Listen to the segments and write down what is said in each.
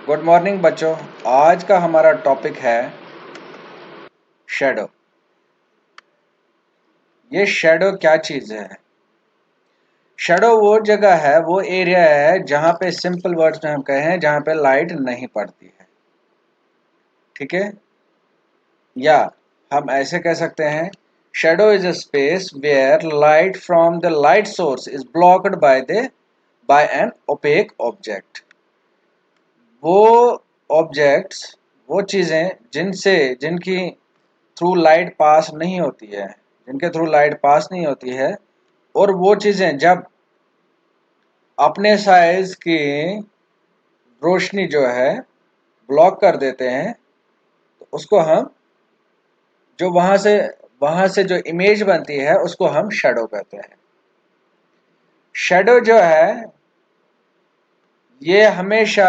Good morning बच्चों। आज का हमारा टॉपिक है शैडो। ये शैडो क्या चीज़ है? शैडो वो जगह है, वो एरिया है जहाँ पे सिंपल वर्ड्स में हम कहें जहाँ पे लाइट नहीं पड़ती है। ठीक है, या हम ऐसे कह सकते हैं shadow is a space where light from the light source is blocked by an opaque object. वो ऑब्जेक्ट्स, वो चीज़ें जिनकी थ्रू लाइट पास नहीं होती है, जिनके थ्रू लाइट पास नहीं होती है, और वो चीज़ें जब अपने साइज की रोशनी जो है ब्लॉक कर देते हैं तो उसको हम जो वहां से जो इमेज बनती है उसको हम शैडो कहते हैं। शैडो जो है ये हमेशा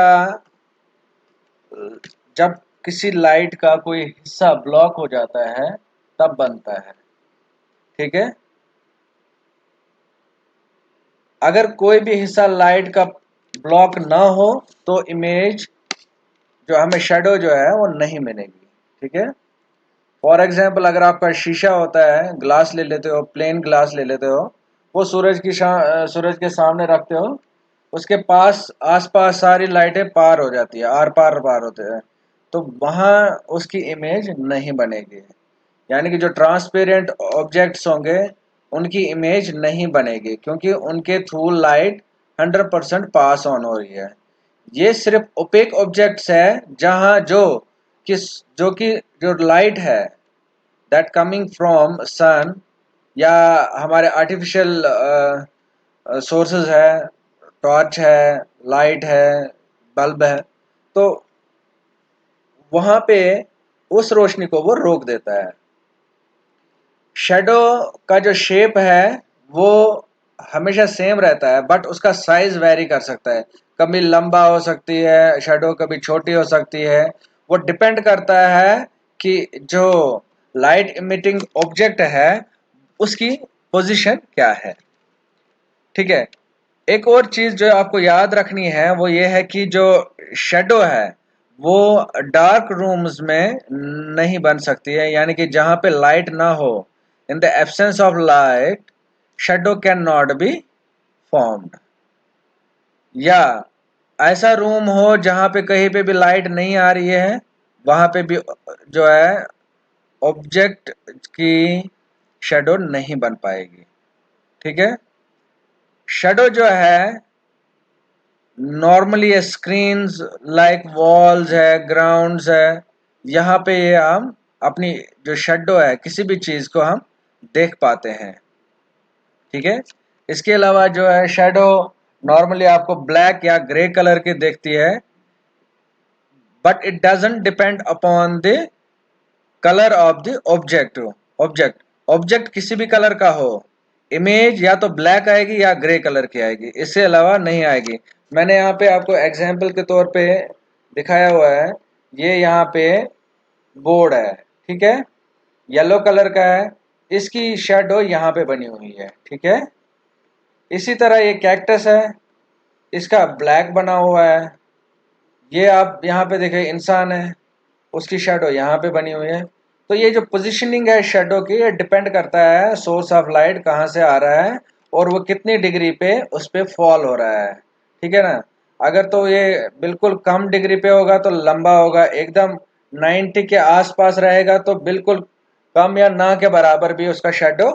जब किसी लाइट का कोई हिस्सा ब्लॉक हो जाता है तब बनता है। ठीक है, अगर कोई भी हिस्सा लाइट का ब्लॉक ना हो तो इमेज जो हमें शैडो जो है वो नहीं मिलेगी। ठीक है, फॉर एग्जांपल अगर आपका शीशा होता है, ग्लास ले लेते हो, प्लेन ग्लास ले लेते हो, वो सूरज के सामने रखते हो, उसके पास आसपास सारी लाइटें पार हो जाती है, आर पार पार होते हैं, तो वहाँ उसकी इमेज नहीं बनेगी। यानी कि जो ट्रांसपेरेंट ऑब्जेक्ट्स होंगे उनकी इमेज नहीं बनेगी क्योंकि उनके थ्रू लाइट 100% पास ऑन हो रही है। ये सिर्फ ओपेक ऑब्जेक्ट्स है जहां जो लाइट है दैट कमिंग फ्रॉम सन या हमारे आर्टिफिशियल सोर्सेज है, टॉर्च है, लाइट है, बल्ब है, तो वहां पे उस रोशनी को वो रोक देता है। शैडो का जो शेप है वो हमेशा सेम रहता है बट उसका साइज वेरी कर सकता है। कभी लंबा हो सकती है शैडो, कभी छोटी हो सकती है। वो डिपेंड करता है कि जो लाइट इमिटिंग ऑब्जेक्ट है उसकी पोजीशन क्या है। ठीक है, एक और चीज जो आपको याद रखनी है वो ये है कि जो शेडो है वो डार्क रूम्स में नहीं बन सकती है, यानी कि जहां पे लाइट ना हो, in the absence of light shadow can not be formed. या ऐसा रूम हो जहां पे कहीं पे भी लाइट नहीं आ रही है, वहां पे भी जो है ऑब्जेक्ट की शेडो नहीं बन पाएगी। ठीक है, शेडो जो है नॉर्मली स्क्रीन्स लाइक वॉल्स है, ग्राउंड्स है, यहाँ पे ये हम अपनी जो शेडो है किसी भी चीज को हम देख पाते हैं। ठीक है, इसके अलावा जो है शेडो नॉर्मली आपको ब्लैक या ग्रे कलर की देखती है, but it doesn't depend upon the colour of the object किसी भी कलर का हो, इमेज या तो ब्लैक आएगी या ग्रे कलर की आएगी, इससे अलावा नहीं आएगी। मैंने यहाँ पे आपको एग्जाम्पल के तौर पे दिखाया हुआ है। ये यहाँ पे बोर्ड है, ठीक है, येलो कलर का है, इसकी शेडो यहाँ पे बनी हुई है। ठीक है, इसी तरह ये कैक्टस है, इसका ब्लैक बना हुआ है। ये आप यहाँ पे देखें इंसान है, उसकी शेडो यहाँ पे बनी हुई है। तो ये जो पोजीशनिंग है शेडो की, ये डिपेंड करता है सोर्स ऑफ लाइट कहाँ से आ रहा है और वो कितनी डिग्री पे उस पे फॉल हो रहा है। ठीक है ना, अगर तो ये बिल्कुल कम डिग्री पे होगा तो लंबा होगा, एकदम 90 के आसपास रहेगा तो बिल्कुल कम या ना के बराबर भी उसका शेडो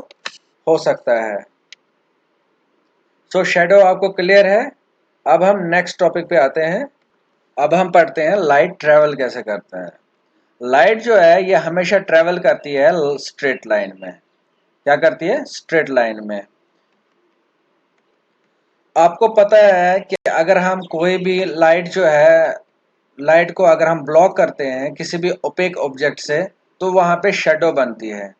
हो सकता है। सो शेडो आपको क्लियर है। अब हम नेक्स्ट टॉपिक पे आते हैं। अब हम पढ़ते हैं लाइट ट्रेवल कैसे करता है। लाइट जो है ये हमेशा ट्रेवल करती है स्ट्रेट लाइन में। क्या करती है? स्ट्रेट लाइन में। आपको पता है कि अगर हम कोई भी लाइट जो है, लाइट को अगर हम ब्लॉक करते हैं किसी भी ओपेक ऑब्जेक्ट से तो वहां पे शेडो बनती है।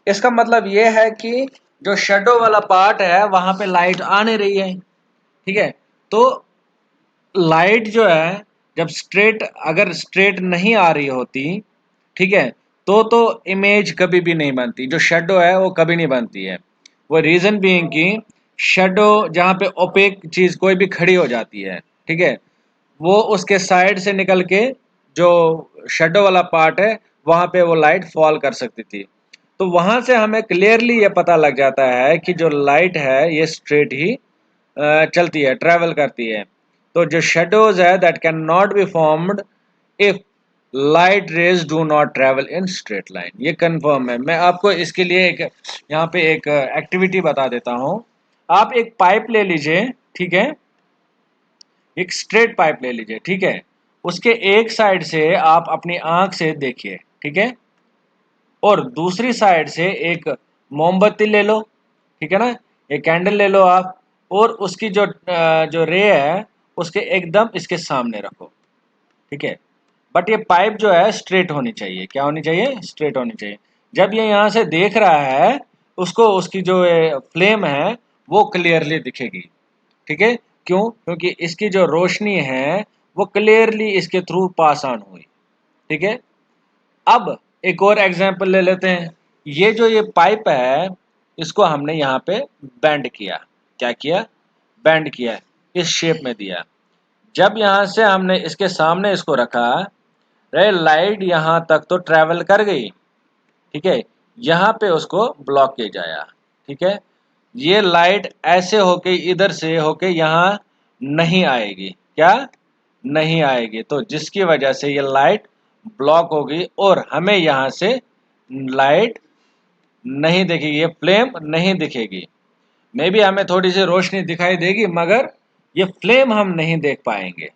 इसका मतलब ये है कि जो शेडो वाला पार्ट है वहां पे लाइट आ नहीं रही है। ठीक है, तो लाइट जो है जब अगर स्ट्रेट नहीं आ रही होती, ठीक है, तो इमेज कभी भी नहीं बनती, जो शेडो है वो कभी नहीं बनती है। वो रीजन बीइंग कि शेडो जहाँ पे ओपेक चीज कोई भी खड़ी हो जाती है, ठीक है, वो उसके साइड से निकल के जो शेडो वाला पार्ट है वहां पे वो लाइट फॉल कर सकती थी। तो वहां से हमें क्लियरली ये पता लग जाता है कि जो लाइट है ये स्ट्रेट ही चलती है, ट्रेवल करती है। तो जो शेडोज है that can not be formed if light rays do not travel in straight line, ये कंफर्म है। मैं आपको इसके लिए एक यहाँ पे एक एक्टिविटी बता देता हूँ। आप एक पाइप ले लीजिए, ठीक है, एक स्ट्रेट पाइप ले लीजिए, ठीक है, उसके एक साइड से आप अपनी आंख से देखिए, ठीक है, और दूसरी साइड से एक मोमबत्ती ले लो, ठीक है ना, एक कैंडल ले लो आप, और उसकी जो रे है उसके एकदम इसके सामने रखो, ठीक है। बट ये पाइप जो है स्ट्रेट होनी चाहिए, क्या होनी चाहिए, स्ट्रेट होनी चाहिए। जब ये यहाँ से देख रहा है उसको उसकी जो फ्लेम है वो क्लियरली दिखेगी, ठीक है। क्यों? क्योंकि इसकी जो रोशनी है वो क्लियरली इसके थ्रू पास ऑन हुई, ठीक है। अब एक और एग्जांपल ले लेते हैं। ये पाइप है इसको हमने यहाँ पे बेंड किया, क्या किया, बेंड किया, इस शेप में दिया। जब यहाँ से हमने इसके सामने इसको रखा, रे लाइट यहाँ तक तो ट्रेवल कर गई, ठीक है, यहाँ पे उसको ब्लॉकेज आया, ठीक है। ये लाइट ऐसे होके इधर से होके यहाँ नहीं आएगी, क्या नहीं आएगी, तो जिसकी वजह से ये लाइट ब्लॉक होगी और हमें यहाँ से लाइट नहीं दिखेगी, ये फ्लेम नहीं दिखेगी। मे बी हमें थोड़ी सी रोशनी दिखाई देगी मगर ये फ्लेम हम नहीं देख पाएंगे।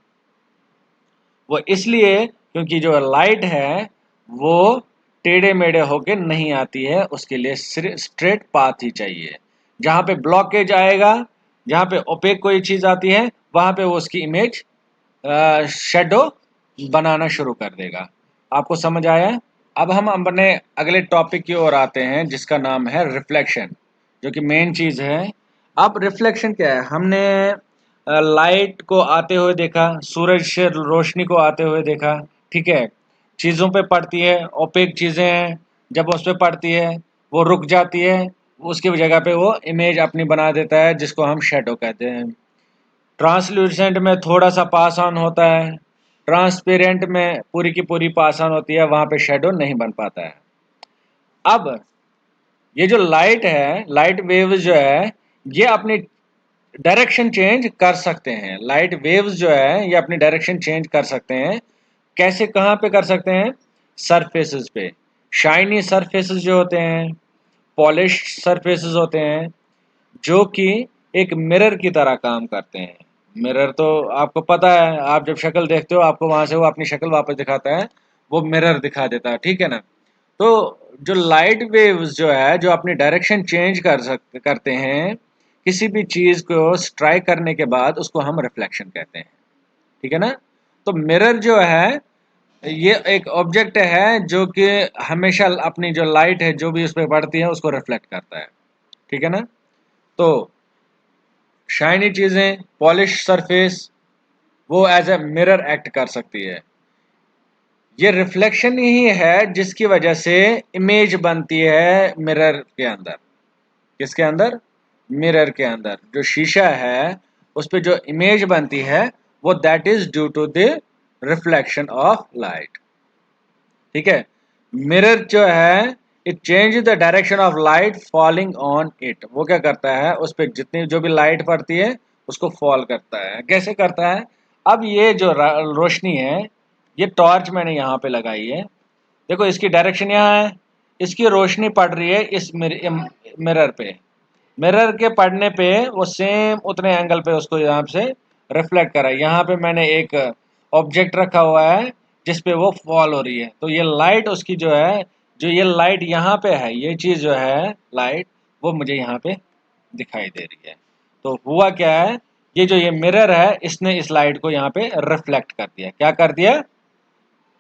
वो इसलिए क्योंकि जो लाइट है वो टेढ़े मेढ़े होके नहीं आती है, उसके लिए स्ट्रेट पाथ ही चाहिए। जहाँ पे ब्लॉकेज आएगा, जहाँ पे ओपेक कोई चीज़ आती है वहाँ पे वो उसकी इमेज शेडो बनाना शुरू कर देगा। आपको समझ आया? अब हम अपने अगले टॉपिक की ओर आते हैं जिसका नाम है रिफ्लेक्शन, जो कि मेन चीज़ है। अब रिफ्लेक्शन क्या है? हमने लाइट को आते हुए देखा, सूरज से रोशनी को आते हुए देखा, ठीक है, चीज़ों पे पड़ती है, ओपेक चीज़ें हैं, जब उस पर पड़ती है वो रुक जाती है, उसकी जगह पे वो इमेज अपनी बना देता है जिसको हम शेडो कहते हैं। ट्रांसल्यूसेंट में थोड़ा सा पास ऑन होता है, ट्रांसपेरेंट में पूरी की पूरी पास ऑन होती है, वहाँ पे शेडो नहीं बन पाता है। अब ये जो लाइट है, लाइट वेव्स जो है ये अपनी डायरेक्शन चेंज कर सकते हैं। लाइट वेव्स जो है ये अपनी डायरेक्शन चेंज कर सकते हैं। कैसे, कहाँ पे कर सकते हैं? सरफेसेस पे। शाइनी सरफेसेस जो होते हैं, पॉलिश सरफेसेस होते हैं, जो कि एक मिरर की तरह काम करते हैं। मिरर तो आपको पता है, आप जब शक्ल देखते हो आपको वहां से वो अपनी शक्ल वापस दिखाता है, वो मिरर दिखा देता है, ठीक है ना। तो जो लाइट वेव्स जो है जो अपनी डायरेक्शन चेंज करते हैं, किसी भी चीज को स्ट्राइक करने के बाद उसको हम रिफ्लेक्शन कहते हैं, ठीक है ना। तो मिरर जो है ये एक ऑब्जेक्ट है जो कि हमेशा अपनी जो लाइट है जो भी उस पर पड़ती है उसको रिफ्लेक्ट करता है, ठीक है ना। तो शाइनी चीजें, पॉलिश सरफेस, वो एज ए मिरर एक्ट कर सकती है। ये रिफ्लेक्शन ही है जिसकी वजह से इमेज बनती है मिरर के अंदर। किसके अंदर? मिरर के अंदर जो शीशा है उस पे जो इमेज बनती है वो that is due to the reflection of light, ठीक है। मिरर जो है it change the direction of light falling on it. वो क्या करता है, उस पर जितनी जो भी लाइट पड़ती है उसको फॉल करता है। कैसे करता है? अब ये जो रोशनी है, ये टॉर्च मैंने यहाँ पे लगाई है, देखो इसकी डायरेक्शन यहाँ है, इसकी रोशनी पड़ रही है इस मिरर पे। मिरर के पड़ने पे वो सेम उतने एंगल पे उसको यहाँ से रिफ्लेक्ट करा है। यहाँ पे मैंने एक ऑब्जेक्ट रखा हुआ है जिस पे वो फॉल हो रही है, तो ये लाइट उसकी जो है, जो ये लाइट यहाँ पे है, ये चीज़ जो है लाइट, वो मुझे यहाँ पे दिखाई दे रही है। तो हुआ क्या है, ये मिरर है इसने इस लाइट को यहाँ पे रिफ्लेक्ट कर दिया। क्या कर दिया?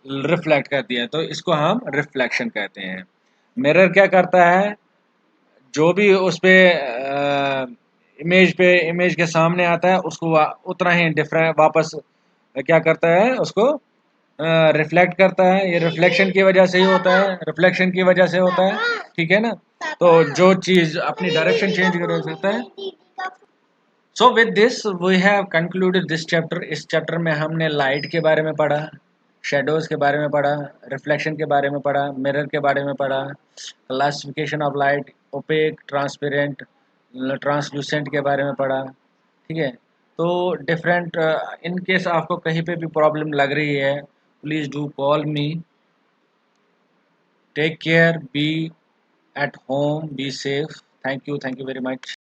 रिफ्लेक्ट कर दिया, तो इसको हम रिफ्लेक्शन कहते हैं। मिरर क्या करता है, जो भी उस पे इमेज के सामने आता है उसको उतना ही डिफरेंट वापस क्या करता है, उसको रिफ्लेक्ट करता है। ये रिफ्लेक्शन की वजह से ही होता है, रिफ्लेक्शन की वजह से होता है, ठीक है ना। तो जो चीज़ अपनी डायरेक्शन चेंज कर सकता है, so with this we have concluded this chapter. इस चैप्टर में हमने लाइट के बारे में पढ़ा, शेडोज़ के बारे में पढ़ा, रिफ्लेक्शन के बारे में पढ़ा, मिरर के बारे में पढ़ा, classification of light, opaque, transparent, translucent के बारे में पढ़ा। ठीक है, तो डिफरेंट इन केस आपको कहीं पे भी प्रॉब्लम लग रही है, please do call me. Take care, be at home, be safe. Thank you very much.